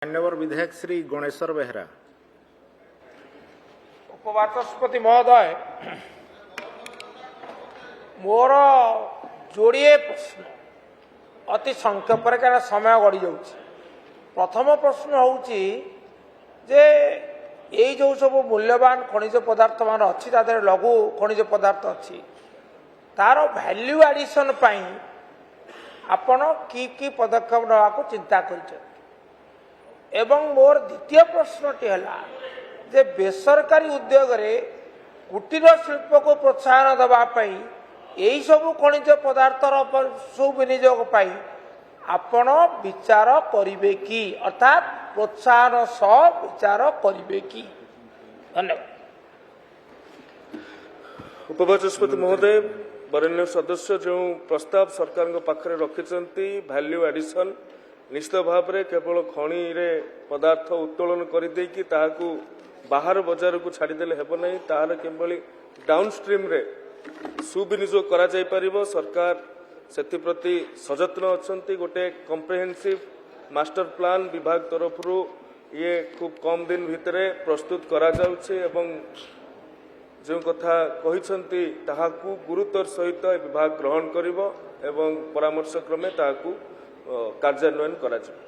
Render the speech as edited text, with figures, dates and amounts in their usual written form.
मान्यवर विधायक श्री गणेश्वर बेहरा। उपवाचस्पति महोदय, मोर जोड़े प्रश्न अति संक्षेप क्या समय गड़ी जा। प्रथम प्रश्न हूँ जे यही जो सब मूल्यवान खनिज पदार्थ मान अच्छी लघु खनिज पदार्थ अच्छी तार वैल्यू एडिशन आपण की पदक्षेप ना चिंता कर। एवं मोर द्वितीय प्रश्नटी है जे बेसरकारी उद्योग रे कुटीर शिल्प को प्रोत्साहन देवाई यही सब खनिज पदार्थर सुविनियोग पाई आपण विचार करिवे की, अर्थात प्रोत्साहन सह विचार करिवे की। धन्यवाद। उपवाचस्पति महोदय, वरेण्य सदस्य जो प्रस्ताव सरकार पाखरे रखिंट वैल्यू एडिशन निश्चित भाव में केवल खनि रे पदार्थ उत्तोलन करदेकी बाहर बजार को छाड़देले हेब नहीं, तार केवल डाउनस्ट्रीम रे सुविनियोग करा जाय परिबो। सरकार सेप्रति सचेतन अच्छा। गोटे कम्प्रेहेन्सिव मास्टर प्लान विभाग तरफ ये खूब कम दिन भितर प्रस्तुत करा जाउछे एवं जो कथा कहिसंती ताहाकू गुरुतर सहित विभाग ग्रहण करिवो एवं परामर्श क्रमे ताहाकू कार्यान्वयन करा जाय।